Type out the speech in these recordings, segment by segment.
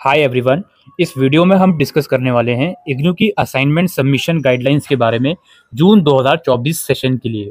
Hi everyone. इस video में हम डिस्कस करने वाले हैं इग्नू की असाइनमेंट सबमिशन गाइडलाइंस के बारे में जून 2024 सेशन के लिए।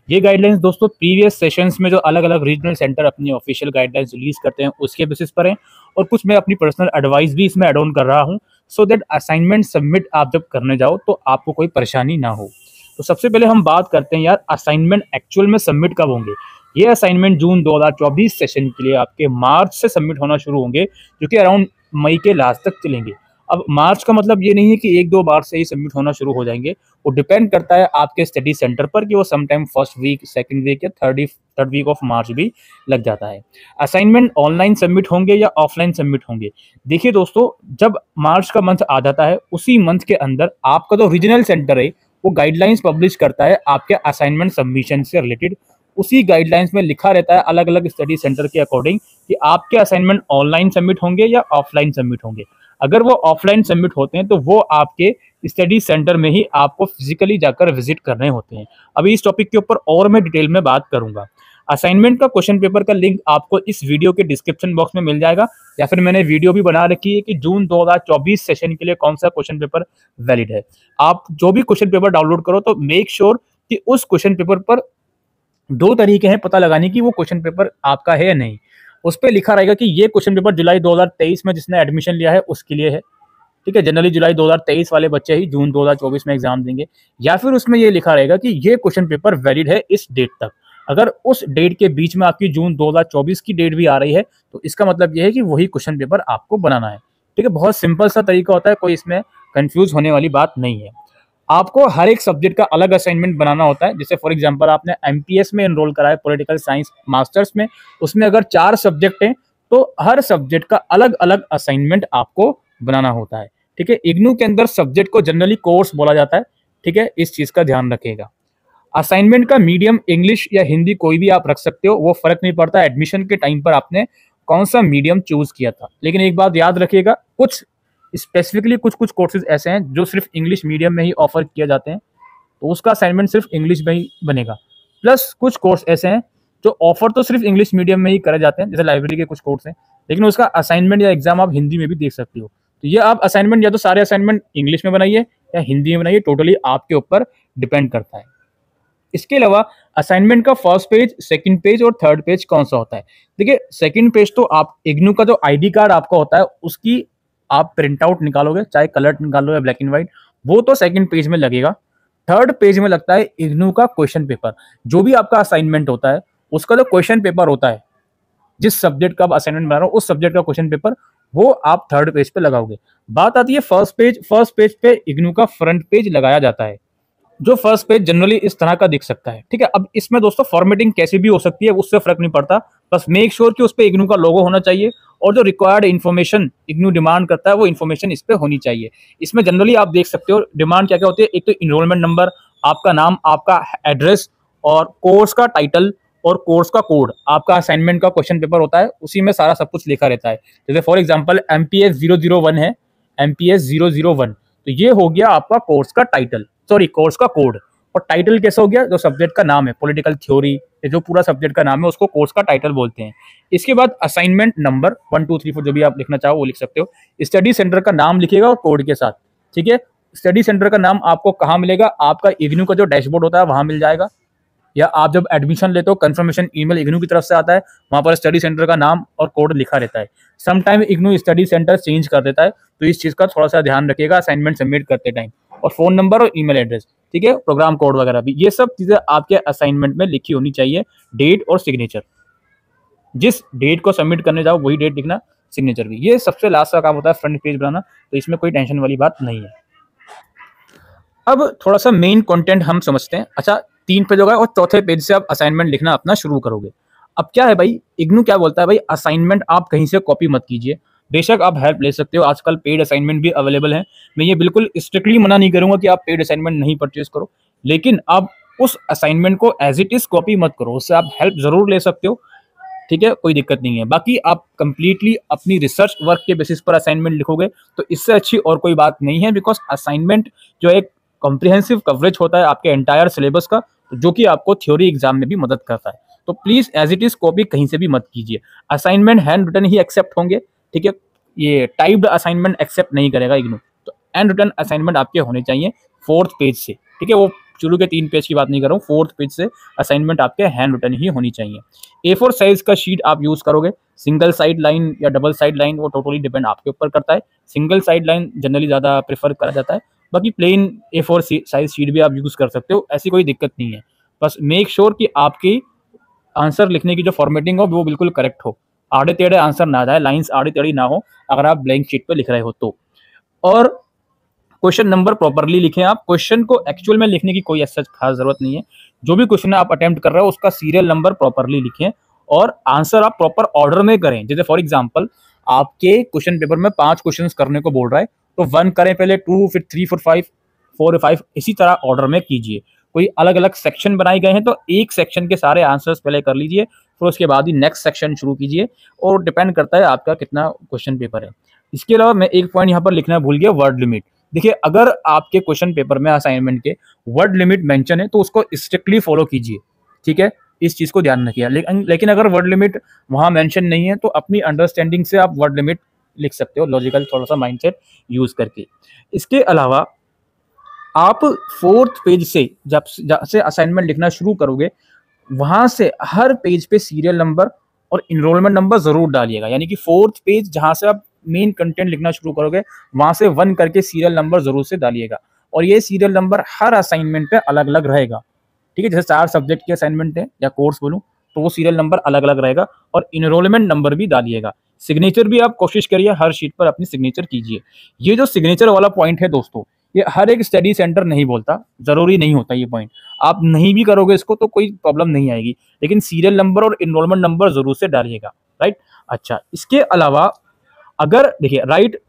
ये गाइडलाइंस दोस्तों प्रीवियस सेशंस में जो अलग अलग रीजनल सेंटर अपनी ऑफिशियल गाइडलाइंस रिलीज करते हैं उसके बेसिस पर हैं, और कुछ मैं अपनी पर्सनल एडवाइस भी इसमें एड ऑन कर रहा हूँ सो दैट असाइनमेंट सबमिट आप जब करने जाओ तो आपको कोई परेशानी ना हो। तो सबसे पहले हम बात करते हैं यार असाइनमेंट एक्चुअल में सबमिट कब होंगे। ये असाइनमेंट जून 2024 सेशन के लिए आपके मार्च से सबमिट होना शुरू होंगे, जो कि अराउंड मई के लास्ट तक चलेंगे। अब मार्च का मतलब ये नहीं है कि एक दो बार से ही सबमिट होना शुरू हो जाएंगे, वो डिपेंड करता है आपके स्टडी सेंटर पर कि वो sometime first week, second week या थर्ड वीक ऑफ मार्च भी लग जाता है। असाइनमेंट ऑनलाइन सबमिट होंगे या ऑफलाइन सबमिट होंगे, देखिए दोस्तों, जब मार्च का मंथ आ जाता है उसी मंथ के अंदर आपका जो रीजनल सेंटर है वो गाइडलाइंस पब्लिश करता है आपके असाइनमेंट सबमिशन से रिलेटेड। उसी गाइडलाइंस में लिखा रहता है अलग अलग स्टडी सेंटर के अकॉर्डिंग कि आपके असाइनमेंट ऑनलाइन सबमिट होंगे या ऑफलाइन सबमिट होंगे। अगर वो ऑफलाइन सबमिट होते हैं तो वो आपके स्टडी सेंटर में ही आपको फिजिकली जाकर विजिट करने होते हैं। अभी इस टॉपिक के ऊपर और मैं डिटेल में बात करूंगा। असाइनमेंट का क्वेश्चन पेपर का लिंक आपको इस वीडियो के डिस्क्रिप्शन बॉक्स में मिल जाएगा, या फिर मैंने वीडियो भी बना रखी है कि जून 2024 सेशन के लिए कौन सा क्वेश्चन पेपर वैलिड है। आप जो भी क्वेश्चन पेपर डाउनलोड करो तो मेक श्योर कि उस क्वेश्चन पेपर पर दो तरीके हैं पता लगाने की वो क्वेश्चन पेपर आपका है या नहीं। उस पर लिखा रहेगा कि ये क्वेश्चन पेपर जुलाई 2023 में जिसने एडमिशन लिया है उसके लिए है, ठीक है। जनरली जुलाई 2023 वाले बच्चे ही जून 2024 में एग्जाम देंगे। या फिर उसमें ये लिखा रहेगा कि ये क्वेश्चन पेपर वैलिड है इस डेट तक। अगर उस डेट के बीच में आपकी जून 2024 की डेट भी आ रही है तो इसका मतलब ये है कि वही क्वेश्चन पेपर आपको बनाना है, ठीक है। बहुत सिंपल सा तरीका होता है, कोई इसमें कंफ्यूज होने वाली बात नहीं है। आपको हर एक सब्जेक्ट का अलग असाइनमेंट बनाना होता है। जैसे फॉर एग्जांपल आपने एमपीएस में एनरोल करा है, पॉलिटिकल साइंस मास्टर्स में, उसमें अगर 4 सब्जेक्ट हैं तो हर सब्जेक्ट का अलग अलग असाइनमेंट आपको बनाना होता है, ठीक है। इग्नू के अंदर सब्जेक्ट को जनरली कोर्स बोला जाता है, ठीक है, इस चीज का ध्यान रखिएगा। असाइनमेंट का मीडियम इंग्लिश या हिंदी कोई भी आप रख सकते हो, वो फर्क नहीं पड़ता एडमिशन के टाइम पर आपने कौन सा मीडियम चूज किया था। लेकिन एक बात याद रखिएगा, कुछ स्पेसिफिकली कुछ कोर्सेज ऐसे हैं जो सिर्फ इंग्लिश मीडियम में ही ऑफर किए जाते हैं, तो उसका असाइनमेंट सिर्फ इंग्लिश में ही बनेगा। प्लस कुछ कोर्स ऐसे हैं जो ऑफर तो सिर्फ इंग्लिश मीडियम में ही करे जाते हैं, जैसे लाइब्रेरी के कुछ कोर्स हैं, लेकिन उसका असाइनमेंट या एग्जाम आप हिंदी में भी देख सकते हो। तो ये आप असाइनमेंट या तो सारे असाइनमेंट इंग्लिश में बनाइए या हिंदी में बनाइए, टोटली आपके ऊपर डिपेंड करता है। इसके अलावा असाइनमेंट का फर्स्ट पेज, सेकंड पेज और थर्ड पेज कौन सा होता है। देखिए, सेकंड पेज तो आप इग्नू का जो आईडी कार्ड आपका होता है उसकी आप प्रिंट आउट निकालोगे, चाहे कलर निकालो या ब्लैक एंड व्हाइट, वो तो सेकंड पेज में लगेगा। थर्ड पेज में लगता है इग्नू का क्वेश्चन पेपर। जो भी आपका असाइनमेंट होता है उसका जो क्वेश्चन पेपर होता है, जिस सब्जेक्ट का आप असाइनमेंट बना रहे हो उस सब्जेक्ट का क्वेश्चन पेपर, वो आप थर्ड पेज पे लगाओगे। बात आती है फर्स्ट पेज। फर्स्ट पेज पे इग्नू का फ्रंट पेज लगाया जाता है, जो फर्स्ट पेज जनरली इस तरह का दिख सकता है, ठीक है। अब इसमें दोस्तों फॉर्मेटिंग कैसी भी हो सकती है, उससे फर्क नहीं पड़ता, बस मेक श्योर कि उस पे इग्नू का लोगो होना चाहिए और जो रिक्वायर्ड इन्फॉर्मेशन इग्नू डिमांड करता है वो इन्फॉर्मेशन इस पे होनी चाहिए। इसमें जनरली आप देख सकते हो डिमांड क्या क्या होती है। एक तो इनरोलमेंट नंबर, आपका नाम, आपका एड्रेस और कोर्स का टाइटल और कोर्स का कोड। आपका असाइनमेंट का क्वेश्चन पेपर होता है, उसी में सारा सब कुछ लिखा रहता है। जैसे फॉर एग्जाम्पल एमपीएस 001 है, एमपीएस 001, तो ये हो गया आपका कोर्स का टाइटल, सॉरी कोर्स का कोड। और टाइटल कैसे हो गया, जो सब्जेक्ट का नाम है, पॉलिटिकल थ्योरी, जो पूरा सब्जेक्ट का नाम है उसको कोर्स का टाइटल बोलते हैं। इसके बाद असाइनमेंट नंबर 1 2 3 4 जो भी आप लिखना चाहो वो लिख सकते हो। स्टडी सेंटर का नाम लिखिएगा और कोड के साथ, ठीक है। स्टडी सेंटर का नाम आपको कहाँ मिलेगा, आपका इग्नू का जो डैशबोर्ड होता है वहां मिल जाएगा, या आप जब एडमिशन लेते हो कंफर्मेशन ईमेल इग्नू की तरफ से आता है, वहां पर स्टडी सेंटर का नाम और कोड लिखा रहता है। Sometime IGNOU study centre change कर देता है, तो इस चीज का थोड़ा सा ध्यान रखिएगा असाइनमेंट सबमिट करते टाइम। और फोन नंबर और ईमेल एड्रेस, ठीक है, प्रोग्राम कोड वगैरह भी, ये सब चीजें आपके असाइनमेंट में लिखी होनी चाहिए। डेट और सिग्नेचर, जिस डेट को सबमिट करने जाओ वही डेट लिखना, सिग्नेचर भी। ये सबसे लास्ट का काम होता है फ्रंट पेज बनाना, तो इसमें कोई टेंशन वाली बात नहीं है। अब थोड़ा सा मेन कंटेंट हम समझते हैं। अच्छा, 3 पेज होगा और चौथे पेज से आप असाइनमेंट लिखना अपना शुरू करोगे। अब क्या है भाई, इग्नू क्या बोलता है भाई, असाइनमेंट आप कहीं से कॉपी मत कीजिए, बेशक आप हेल्प ले सकते हो, आजकल पेड असाइनमेंट भी अवेलेबल है। मैं ये बिल्कुल स्ट्रिक्टली मना नहीं करूंगा कि आप पेड असाइनमेंट नहीं परचेज करो, लेकिन आप उस असाइनमेंट को एज इट इज कॉपी मत करो, उससे आप हेल्प जरूर ले सकते हो, ठीक है, कोई दिक्कत नहीं है। बाकी आप कंप्लीटली अपनी रिसर्च वर्क के बेसिस पर असाइनमेंट लिखोगे तो इससे अच्छी और कोई बात नहीं है, बिकॉज असाइनमेंट जो एक कॉम्प्रिहेंसिव कवरेज होता है आपके एंटायर सिलेबस का, जो कि आपको थ्योरी एग्जाम में भी मदद करता है। तो please as it is copy कहीं से भी मत कीजिए। असाइनमेंट हैंड रिटन ही एक्सेप्ट होंगे, ठीक है। ये टाइप्ड असाइनमेंट एक्सेप्ट नहीं करेगा इग्नू। तो हैंड रिटन असाइनमेंट आपके होने चाहिए 4th पेज से, ठीक है। वो शुरू के 3 पेज की बात नहीं कर रहा हूँ, 4th पेज से असाइनमेंट आपके हैंड रिटन ही होनी चाहिए। A4 साइज का शीट आप यूज करोगे, सिंगल साइड लाइन या डबल साइड लाइन वो टोटली डिपेंड आपके ऊपर करता है। सिंगल साइड लाइन जनरली ज्यादा प्रेफर करा जाता है, बाकी प्लेन A4 साइज शीट भी आप यूज कर सकते हो, ऐसी कोई दिक्कत नहीं है। बस मेक श्योर कि आपकी आंसर लिखने की जो फॉर्मेटिंग हो वो बिल्कुल करेक्ट हो, आड़े टेढ़े आंसर ना जाए, लाइंस आड़ी टेढ़ी ना हो अगर आप ब्लैंक शीट पे लिख रहे हो तो। और क्वेश्चन नंबर प्रॉपरली लिखें आप। क्वेश्चन को एक्चुअल में लिखने की कोई ऐसा खास जरूरत नहीं है, जो भी क्वेश्चन आप अटेम्प्ट कर रहे हो उसका सीरियल नंबर प्रॉपरली लिखें और आंसर आप प्रॉपर ऑर्डर में करें। जैसे फॉर एग्जांपल आपके क्वेश्चन पेपर में 5 क्वेश्चंस करने को बोल रहा है, तो 1 करें पहले, 2 फिर 3 फिर 5 4 5 इसी तरह ऑर्डर में कीजिए। कोई अलग अलग सेक्शन बनाए गए हैं तो एक सेक्शन के सारे आंसर्स पहले कर लीजिए, फिर उसके बाद ही नेक्स्ट सेक्शन शुरू कीजिए, और डिपेंड करता है आपका कितना क्वेश्चन पेपर है। इसके अलावा मैं एक पॉइंट यहाँ पर लिखना भूल गया, वर्ड लिमिट। देखिए अगर आपके क्वेश्चन पेपर में असाइनमेंट के वर्ड लिमिट मेंशन है तो उसको स्ट्रिक्टली फॉलो कीजिए, ठीक है, इस चीज को ध्यान रखिए। लेकिन अगर वर्ड लिमिट वहां मेंशन नहीं है तो अपनी अंडरस्टैंडिंग से आप वर्ड लिमिट लिख सकते हो, लॉजिकल थोड़ा सा माइंडसेट यूज करके। इसके अलावा आप 4th पेज से जब से असाइनमेंट लिखना शुरू करोगे, वहां से हर पेज पे सीरियल नंबर और इनरोलमेंट नंबर जरूर डालिएगा। यानी कि 4th पेज जहां से आप मेन कंटेंट लिखना शुरू करोगे वहां से 1 करके सीरियल नंबर जरूर से डालिएगा, और ये सीरियल नंबर हर असाइनमेंट पे अलग अलग रहेगा, ठीक है। जैसे 4 सब्जेक्ट के असाइनमेंट है या कोर्स बोलूं तो वो सीरियल नंबर अलग अलग रहेगा, और इनरोलमेंट नंबर भी डालिएगा। सिग्नेचर भी आप कोशिश करिए हर शीट पर अपनी सिग्नेचर कीजिए। ये जो सिग्नेचर वाला पॉइंट है दोस्तों, ये हर एक स्टडी सेंटर नहीं बोलता, जरूरी नहीं होता ये पॉइंट। आप नहीं भी करोगे इसको तो कोई प्रॉब्लम नहीं आएगी, लेकिन सीरियल नंबर और इनरोलमेंट नंबर जरूर से डालिएगा, राइट। अच्छा, इसके अलावा अगर देखिए right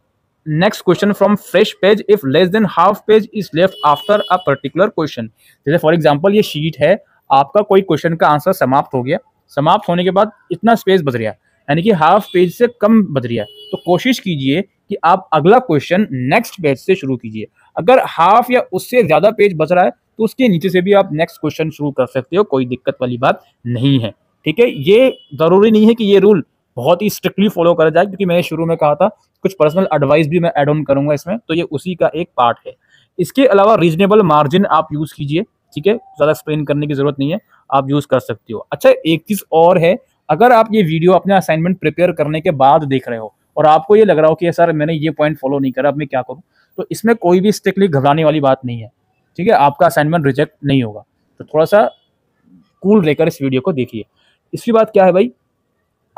next question from fresh page if less than half page is left after a particular question. जैसे फॉर एग्जांपल ये शीट है, आपका कोई क्वेश्चन का आंसर समाप्त हो गया, समाप्त होने के बाद इतना स्पेस बच रहा है, यानी कि हाफ पेज से कम बच रहा है, तो कोशिश कीजिए कि आप अगला क्वेश्चन नेक्स्ट पेज से शुरू कीजिए। अगर हाफ या उससे ज्यादा पेज बच रहा है तो उसके नीचे से भी आप नेक्स्ट क्वेश्चन शुरू कर सकते हो, कोई दिक्कत वाली बात नहीं है, ठीक है। ये जरूरी नहीं है कि ये रूल बहुत ही स्ट्रिक्टली फॉलो करा जाए, क्योंकि मैंने शुरू में कहा था कुछ पर्सनल एडवाइस भी मैं ऐड ऑन करूंगा इसमें, तो ये उसी का एक पार्ट है। इसके अलावा रीजनेबल मार्जिन आप यूज कीजिए, ठीक है, ज्यादा एक्सप्लेन करने की जरूरत नहीं है, आप यूज कर सकते हो। अच्छा, एक चीज और है, अगर आप ये वीडियो अपने असाइनमेंट प्रिपेयर करने के बाद देख रहे हो और आपको ये लग रहा हो कि सर मैंने ये पॉइंट फॉलो नहीं करा, अब मैं क्या करूं, तो इसमें कोई भी स्ट्रिक्टली घबराने वाली बात नहीं है, ठीक है। आपका असाइनमेंट रिजेक्ट नहीं होगा, तो थोड़ा सा कूल रहकर इस वीडियो को देखिए। इसकी बात क्या है भाई,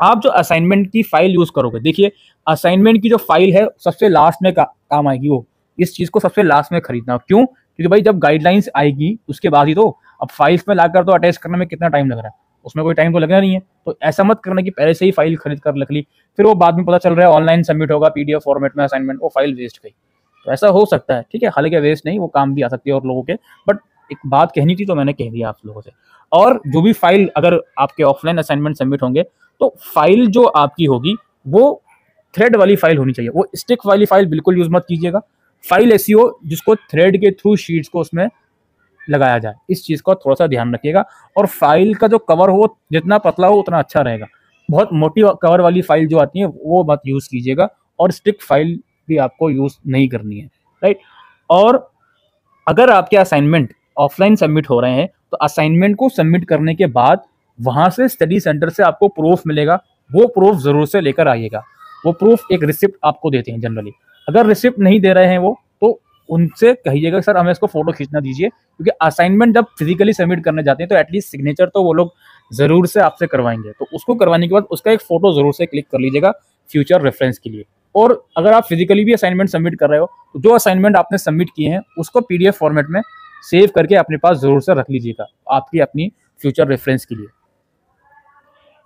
आप जो असाइनमेंट की फाइल यूज करोगे, देखिए असाइनमेंट की जो फाइल है सबसे लास्ट में काम आएगी, वो इस चीज को सबसे लास्ट में खरीदना। क्यों? क्योंकि भाई जब गाइडलाइंस आएगी उसके बाद ही तो, अब फाइल्स में लाकर तो अटैच करने में कितना टाइम लग रहा है, उसमें कोई टाइम तो लगना नहीं है। तो ऐसा मत करना कि पहले से ही फाइल खरीद कर रख ली, फिर वो बाद में पता चल रहा है ऑनलाइन सबमिट होगा पीडीएफ फॉर्मेट में असाइनमेंट, वो फाइल वेस्ट गई। तो ऐसा हो सकता है, ठीक है, हालांकि वेस्ट नहीं, वो काम भी आ सकती है और लोगों के, बट एक बात कहनी थी तो मैंने कह दिया आप लोगों से। और जो भी फाइल अगर आपके ऑफलाइन असाइनमेंट सबमिट होंगे तो फाइल जो आपकी होगी वो थ्रेड वाली फाइल होनी चाहिए, वो स्टिक वाली फाइल बिल्कुल यूज मत कीजिएगा। फाइल ऐसी हो जिसको थ्रेड के थ्रू शीट्स को उसमें लगाया जाए, इस चीज का थोड़ा सा ध्यान रखिएगा। और फाइल का जो कवर हो जितना पतला हो उतना अच्छा रहेगा, बहुत मोटी कवर वाली फाइल जो आती है वो मत यूज कीजिएगा, और स्टिक फाइल भी आपको यूज नहीं करनी है, राइट। और अगर आपके असाइनमेंट ऑफलाइन सबमिट हो रहे हैं तो असाइनमेंट को सबमिट करने के बाद वहां से स्टडी सेंटर से आपको प्रूफ मिलेगा, वो प्रूफ जरूर से लेकर आइएगा। वो प्रूफ एक रिसिप्ट आपको देते हैं जनरली, अगर रिसिप्ट नहीं दे रहे हैं वो तो उनसे कहिएगा सर हमें इसको फोटो खींचना दीजिए, क्योंकि असाइनमेंट जब फिजिकली सबमिट करने जाते हैं तो एटलीस्ट सिग्नेचर तो वो लोग जरूर से आपसे करवाएंगे, तो उसको करवाने के बाद उसका एक फोटो जरूर से क्लिक कर लीजिएगा फ्यूचर रेफरेंस के लिए। और अगर आप फिजिकली भी असाइनमेंट सबमिट कर रहे हो तो जो असाइनमेंट आपने सबमिट किए हैं उसको पीडीएफ फॉर्मेट में सेव करके अपने पास जरूर से रख लीजिएगा, आपकी अपनी फ्यूचर रेफरेंस के लिए।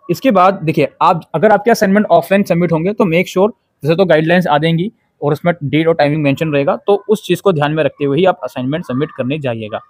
इसके बाद देखिए, आप अगर आपके असाइनमेंट ऑफलाइन सबमिट होंगे तो मेक श्योर, जैसे तो गाइडलाइंस आ देंगी और उसमें डेट और टाइमिंग मेंशन रहेगा, तो उस चीज को ध्यान में रखते हुए ही आप असाइनमेंट सबमिट करने जाइएगा।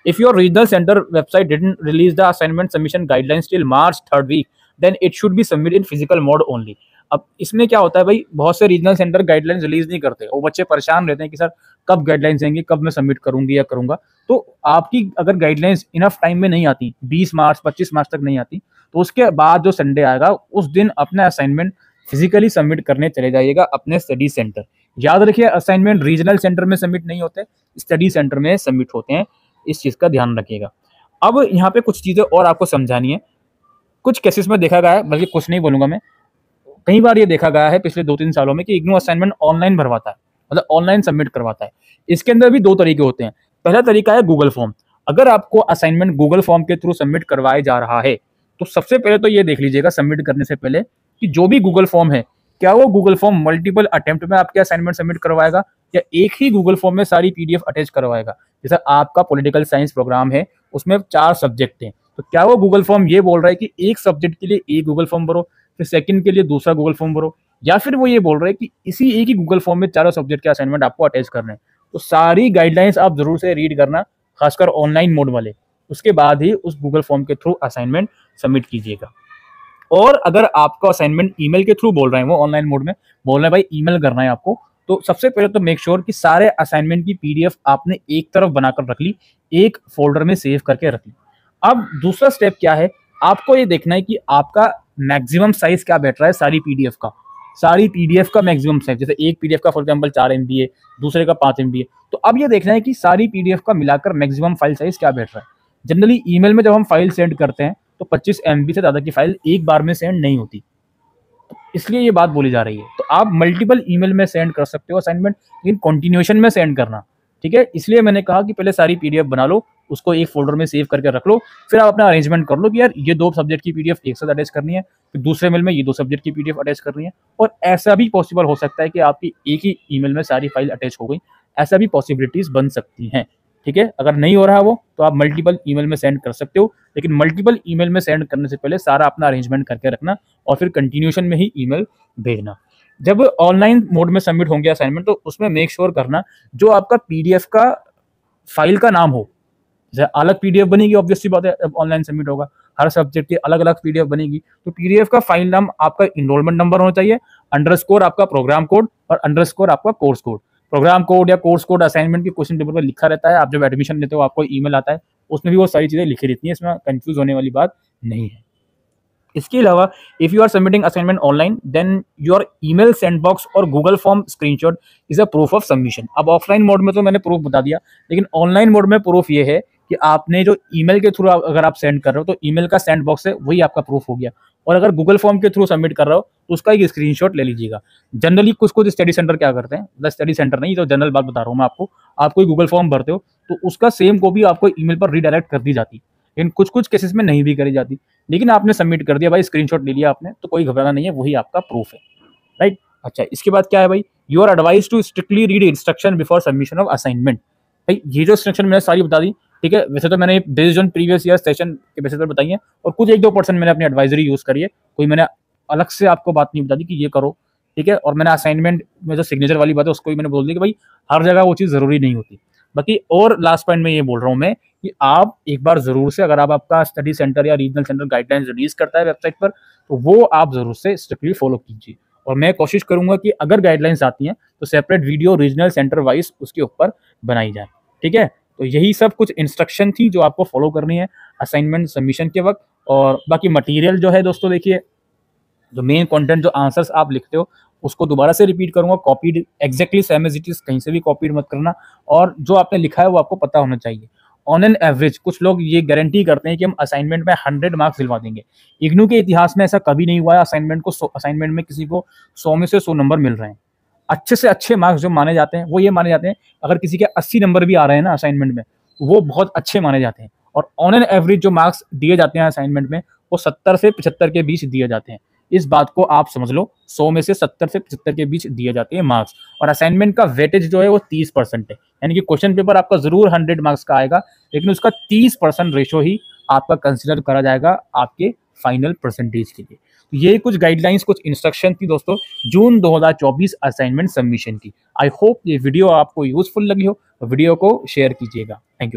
If your regional centre website didn't release the assignment submission guidelines till March 3rd week, then it should be submit in physical mode only. अब इसमें क्या होता है भाई, बहुत से रीजनल सेंटर गाइडलाइंस रिलीज नहीं करते, वो बच्चे परेशान रहते हैं कि सर कब गाइडलाइंस आएंगी, कब मैं सबमिट करूंगी या करूंगा। तो आपकी अगर गाइडलाइंस इनफ टाइम में नहीं आती, 20 मार्च 25 मार्च तक नहीं आती, तो उसके बाद जो संडे आएगा उस दिन अपना असाइनमेंट फिजिकली सबमिट करने चले जाइएगा अपने स्टडी सेंटर। याद रखिए, असाइनमेंट रीजनल सेंटर में सबमिट नहीं होते, स्टडी सेंटर में सबमिट होते हैं, इस चीज़ का ध्यान रखिएगा। अब यहाँ पे कुछ चीज़ें और आपको समझानी है। कुछ केसेस में देखा गया है, बल्कि कुछ नहीं बोलूंगा मैं, कई बार ये देखा गया है पिछले 2-3 सालों में कि इग्नू असाइनमेंट ऑनलाइन भरवाता है, मतलब ऑनलाइन सबमिट करवाता है। इसके अंदर भी 2 तरीके होते हैं। पहला तरीका है गूगल फॉर्म। अगर आपको असाइनमेंट गूगल फॉर्म के थ्रू सबमिट करवाया जा रहा है, तो सबसे पहले तो ये देख लीजिएगा सबमिट करने से पहले कि जो भी गूगल फॉर्म है, क्या वो गूगल फॉर्म मल्टीपल अटेम्प्ट में आपके असाइनमेंट सबमिट करवाएगा या एक ही गूगल फॉर्म में सारी पीडीएफ अटैच करवाएगा। जैसे आपका पॉलिटिकल साइंस प्रोग्राम है, उसमें 4 सब्जेक्ट हैं, तो क्या वो गूगल फॉर्म ये बोल रहा है कि एक सब्जेक्ट के लिए एक गूगल फॉर्म भरो, फिर सेकंड के लिए दूसरा गूगल फॉर्म भरो, या फिर वो ये बोल रहे हैं कि इसी एक ही गूगल फॉर्म में चारों सब्जेक्ट के असाइनमेंट आपको अटैच करने हैं। तो सारी गाइडलाइंस आप जरूर से रीड करना, खासकर ऑनलाइन मोड वाले, उसके बाद ही उस गूगल फॉर्म के थ्रू असाइनमेंट सबमिट कीजिएगा। और अगर आपका असाइनमेंट ईमेल के थ्रू बोल रहे हैं, वो ऑनलाइन मोड में बोल रहे हैं भाई ईमेल करना है आपको, तो सबसे पहले तो मेक श्योर कि सारे असाइनमेंट की पीडीएफ आपने एक तरफ बनाकर रख ली, एक फोल्डर में सेव करके रख ली। अब दूसरा स्टेप क्या है, आपको ये देखना है कि आपका मैक्सिमम साइज क्या बैठ रहा है सारी पीडीएफ का। सारी पीडीएफ का मैक्सिमम साइज, जैसे एक पीडीएफ का फॉर एग्जांपल 4 MB है, दूसरे का 5 MB है, तो अब ये देखना है कि सारी पीडीएफ का मिलाकर मैक्सिमम फाइल साइज क्या बैठ रहा है। जनरली ईमेल में जब हम फाइल सेंड करते हैं तो 25 MB से ज़्यादा की फाइल एक बार में सेंड नहीं होती, तो इसलिए ये बात बोली जा रही है। तो आप मल्टीपल ईमेल में सेंड कर सकते हो असाइनमेंट, लेकिन कंटिन्यूएशन में सेंड करना, ठीक है। इसलिए मैंने कहा कि पहले सारी पीडीएफ बना लो, उसको एक फोल्डर में सेव करके रख लो, फिर आप अपना अरेंजमेंट कर लो कि यार ये 2 सब्जेक्ट की पीडीएफ एक साथ अटैच करनी है, फिर दूसरे मेल में ये 2 सब्जेक्ट की पीडीएफ अटैच करनी है। और ऐसा भी पॉसिबल हो सकता है कि आपकी एक ही ईमेल में सारी फाइल अटैच हो गई, ऐसा भी पॉसिबिलिटीज बन सकती हैं, ठीक है। अगर नहीं हो रहा है वो, तो आप मल्टीपल ईमेल में सेंड कर सकते हो, लेकिन मल्टीपल ईमेल में सेंड करने से पहले सारा अपना अरेंजमेंट करके रखना और फिर कंटिन्यूएशन में ही ईमेल भेजना। जब ऑनलाइन मोड में सबमिट होंगे असाइनमेंट, तो उसमें मेक श्योर करना जो आपका पीडीएफ का फाइल का नाम हो, जैसे अलग पीडीएफ बनेगी, ऑब्वियसली बात है, अब ऑनलाइन सबमिट होगा, हर सब्जेक्ट की अलग अलग पीडीएफ बनेगी, तो पीडीएफ का फाइल नाम आपका इनरोलमेंट नंबर होना चाहिए, अंडरस्कोर आपका प्रोग्राम कोड और अंडरस्कोर आपका कोर्स कोड। प्रोग्राम कोड या कोर्स कोड असाइनमेंट के क्वेश्चन पेपर पर लिखा रहता है, आप जब एडमिशन लेते हो आपको ईमेल आता है, उसमें भी वो सारी चीजें लिखी रहती हैं, इसमें कंफ्यूज होने वाली बात नहीं है। इसके अलावा if you are submitting assignment online, then your email sent box और Google form screenshot is a proof of submission. अब ऑफलाइन मोड में तो मैंने प्रूफ बता दिया, लेकिन ऑनलाइन मोड में प्रूफ ये है कि आपने जो ईमेल के थ्रू अगर आप सेंड कर रहे हो, तो ईमेल का सेंडबॉक्स है वही आपका प्रूफ हो गया, और अगर गूगल फॉर्म के थ्रू सबमिट कर रहे हो तो उसका एक स्क्रीनशॉट ले लीजिएगा। जनरली कुछ कुछ स्टडी सेंटर क्या करते हैं, मतलब स्टडी सेंटर नहीं, तो जनरल बात बता रहा हूँ मैं आपको, आप कोई गूगल फॉर्म भरते हो तो उसका सेम कॉपी आपको ईमेल पर रीडायरेक्ट कर दी जाती है, लेकिन कुछ कुछ केसेस में नहीं भी करी जाती। लेकिन आपने सबमिट कर दिया भाई, स्क्रीनशॉट ले लिया आपने, तो कोई घबराना नहीं है, वही आपका प्रूफ है, राइट। अच्छा, इसके बाद क्या है भाई, you are advise to strictly read instruction before submission of assignment. भाई ये जो इंस्ट्रक्शन मैंने सारी बता दी, ठीक है। वैसे तो मैंने based on previous year session के बेसिस पर बताई है, और कुछ 1-2% मैंने अपनी एडवाइजरी यूज करी है, कोई मैंने अलग से आपको बात नहीं बता दी कि ये करो, ठीक है। और मैंने असाइनमेंट में जो सिग्नेचर वाली बात है उसको भी मैंने बोल दी कि भाई हर जगह वो चीज़ जरूरी नहीं होती। बाकी और लास्ट पॉइंट में ये बोल रहा हूँ मैं कि आप एक बार जरूर से, अगर आप आपका स्टडी सेंटर या रीजनल सेंटर गाइडलाइंस रिलीज करता है वेबसाइट पर, तो वो आप जरूर से स्ट्रिक्टली फॉलो कीजिए। और मैं कोशिश करूंगा कि अगर गाइडलाइंस आती हैं तो separate video regional centre wise उसके ऊपर बनाई जाए, ठीक है। तो यही सब कुछ इंस्ट्रक्शन थी जो आपको फॉलो करनी है असाइनमेंट सबमिशन के वक्त। और बाकी मटेरियल जो है दोस्तों, देखिए जो मेन कंटेंट, जो आंसर्स आप लिखते हो, उसको दोबारा से रिपीट करूंगा, copied exactly same as it is, कहीं से भी कॉपीड मत करना, और जो आपने लिखा है वो आपको पता होना चाहिए। ऑन एन एवरेज कुछ लोग ये गारंटी करते हैं कि हम असाइनमेंट में 100 मार्क्स दिलवा देंगे। इग्नू के इतिहास में ऐसा कभी नहीं हुआ है, असाइनमेंट में किसी को 100 में से 100 नंबर मिल रहे हैं। अच्छे से अच्छे मार्क्स जो माने जाते हैं वो ये माने जाते हैं, अगर किसी के 80 नंबर भी आ रहे हैं ना असाइनमेंट में, वो बहुत अच्छे माने जाते हैं। और ऑन एन एवरेज जो मार्क्स दिए जाते हैं असाइनमेंट में, वो 70 से 75 के बीच दिए जाते हैं। इस बात को आप समझ लो, 100 में से 70 से 75 के बीच दिए जाते हैं मार्क्स। और असाइनमेंट का वेटेज जो है वो 30% है, यानी कि क्वेश्चन पेपर आपका जरूर 100 मार्क्स का आएगा, लेकिन उसका 30% रेशो ही आपका कंसिडर करा जाएगा आपके फाइनल परसेंटेज के लिए। तो ये कुछ गाइडलाइंस, कुछ इंस्ट्रक्शन थी दोस्तों जून 2024 असाइनमेंट सबमिशन की। आई होप ये वीडियो आपको यूजफुल लगी हो, तो वीडियो को शेयर कीजिएगा। Thank you.